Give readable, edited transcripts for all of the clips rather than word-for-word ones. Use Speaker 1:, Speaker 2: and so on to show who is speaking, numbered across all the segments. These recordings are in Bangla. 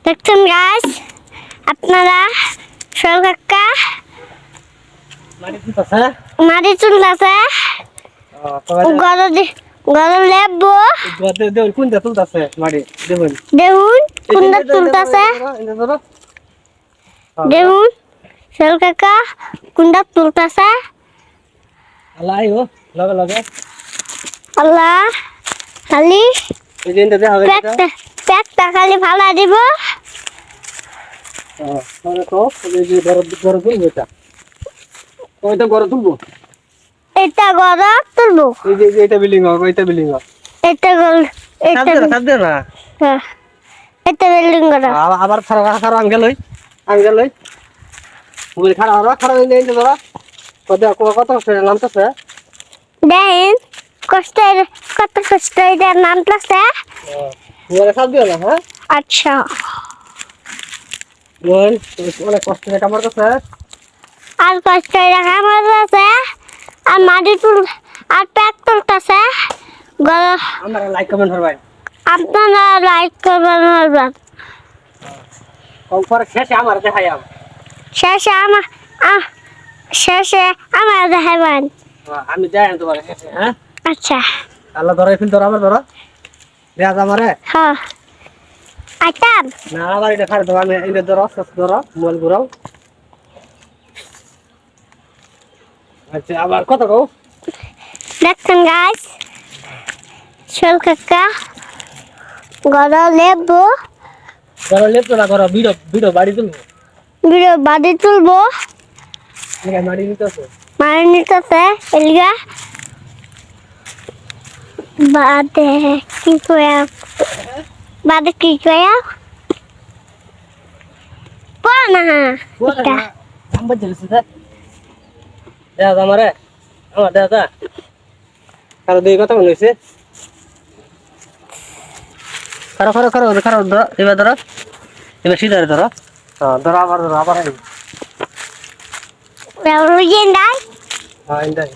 Speaker 1: দেখছেন গাইস আপনারা সরকারকা মাটি তুলতাছে গরু লেবো
Speaker 2: কোনটা তুলতাছে মাটি দেখুন
Speaker 1: দেখুন কোনটা তুলতাছে দেখুন সরকারকা কোনটা তুলতাছে
Speaker 2: আল্লাহ আইও লগে লগে
Speaker 1: আল্লাহ খালি
Speaker 2: এই যে এটা দেখা গেছে
Speaker 1: প্যাকটা খালি ফালা দিব
Speaker 2: মানে তো এই যে বড় তুলবো এটা ওইটা বড় তুলবো
Speaker 1: এটা গড় তুলবো
Speaker 2: এই যে এটা বিল্ডিং হবে এটা বিল্ডিং হবে
Speaker 1: এটা
Speaker 2: সাথে না
Speaker 1: হ্যাঁ এটা বিল্ডিং গড়
Speaker 2: আবার খারাপ আঙ্গেল হই মোবাইল খারাপ হইলে এই যে ধরা কত নামতেছে
Speaker 1: দেখেন কত কষ্ট এটা নামতেছে
Speaker 2: মোবাইল সাথ দিও না হ্যাঁ
Speaker 1: আচ্ছা
Speaker 2: মোবাইল অনেক কষ্ট করে কামার করছে
Speaker 1: আর কষ্ট রাখা মারতেছে আর মাটি তুল আর প্যাক তুলতেছে
Speaker 2: আমরা লাইক কমেন্ট করবেন
Speaker 1: আপনারা লাইক করবেন
Speaker 2: কম শেষে আমার দেখাইয়াম
Speaker 1: শেষে আমার দেখাবেন
Speaker 2: আমি যাই তোমার শেষে হ্যাঁ
Speaker 1: আচ্ছা
Speaker 2: আল্লাহ ধরে ফিল ধরো আমার ধরো দেয়া আমারে
Speaker 1: হ্যাঁ আইতাম
Speaker 2: না আবার এটা খাড়ে ধরো আমি এটা ধরো ধরো মোবাইল ঘুরাও আচ্ছা আবার কত গো
Speaker 1: দেখছেন গাইস সরকারকা গড় লেবো
Speaker 2: ধরো লেপটো না ধরো ভিডিও বাড়ি তুলবো
Speaker 1: ভিডিও বাড়ি তুলবো
Speaker 2: বাড়ি নিতেছে
Speaker 1: মারি নিতেছে এলিগা বাদে কি কয়া পড়া না এটা
Speaker 2: নাম বলছিস দেয়া আমারে আমার দেয়া কারো দুই কথা মনে হয়েছে খারো ধরো এবার ধরো এবার সিধারে ধরো ধরো আবার
Speaker 1: লুজেন্ডাই
Speaker 2: হ্যাঁ ইন্দাই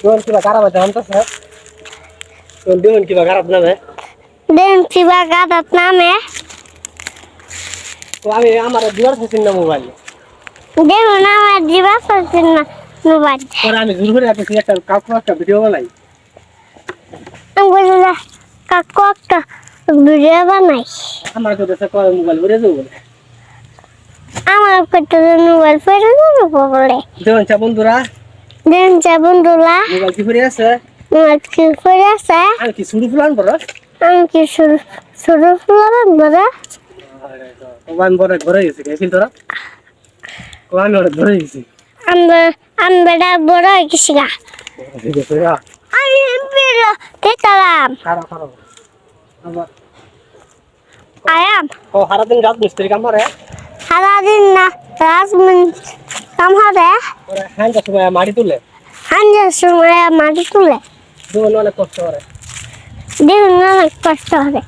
Speaker 2: কোন কিবা খারাপ আছে আমতাছে কোন দিন কিবা খারাপ নামে
Speaker 1: দেন কিবা গাদাত নামে
Speaker 2: তো আমি আমার দুয়ার ফেসিন না মোবাইল
Speaker 1: দেখুন আমার জিবা ফসিন না মোবাইল
Speaker 2: পরে আমি জোর করে রাখছি একটা কাকু একটা ভিডিও বানাই
Speaker 1: আমি বললাম কাকু একটা ভিডিও বানাই
Speaker 2: আমার তো দেশে কয় মোবাইল ভরে দেবো
Speaker 1: আমার কত মোবাইল ফেলে দেবো বলে
Speaker 2: দেখুন চা বন্ধুরা
Speaker 1: দেন বন্ধুরা
Speaker 2: মোবাইল কি ভরে আছে
Speaker 1: আমার কি করে আছে
Speaker 2: আমি কি শুরু ফুলান বড়
Speaker 1: আমি কি শুরু ফুলাম বড়
Speaker 2: মোবাইল বড় ঘরে গেছে ফিল তোরা কোন ওরে ঘরে গেছে
Speaker 1: আমরা বড় কিছু গা আমি বেরো তেতালাম
Speaker 2: খারাপ আবার
Speaker 1: আয়াম
Speaker 2: ও সারাদিন রাত মিস্ত্রি কাম করে
Speaker 1: সারাদিন না কাম হবে
Speaker 2: পরে হ্যান্ডা সময় মাটি তুলে
Speaker 1: হাঞ্জার সময় মাটি তুলে
Speaker 2: দুজন অনেক কষ্ট করে
Speaker 1: দেখুন অনেক কষ্ট হবে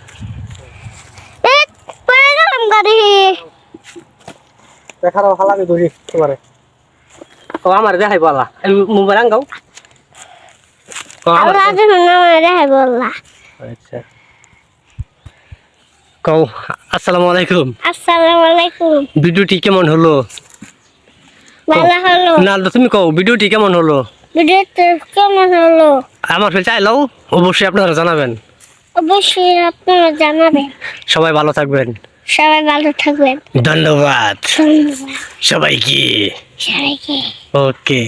Speaker 1: পরে গেলাম গাড়ি
Speaker 2: দেখারও হালামি ঘুরি তোমারে ও আমার দেখাই বলা মোবাইল আঙ্গাও
Speaker 1: আল্লাহ দেখুন আমার রেহাই বললা
Speaker 2: আচ্ছা কও আসসালামু আলাইকুম
Speaker 1: আসসালামু আলাইকুম
Speaker 2: ভিডিওটি কেমন হলো
Speaker 1: ভালো হলো
Speaker 2: না তুমি কও ভিডিওটি কেমন হলো
Speaker 1: ভিডিওতে কেমন হলো
Speaker 2: আমার ফেল চাইলেও অবশ্যই আপনারা জানাবেন
Speaker 1: অবশ্যই আপনারা জানাবেন
Speaker 2: সবাই ভালো থাকবেন
Speaker 1: সবাই ভালো থাকবেন
Speaker 2: ধন্যবাদ
Speaker 1: ধন্যবাদ
Speaker 2: সবাইকে
Speaker 1: সবাইকে
Speaker 2: ওকে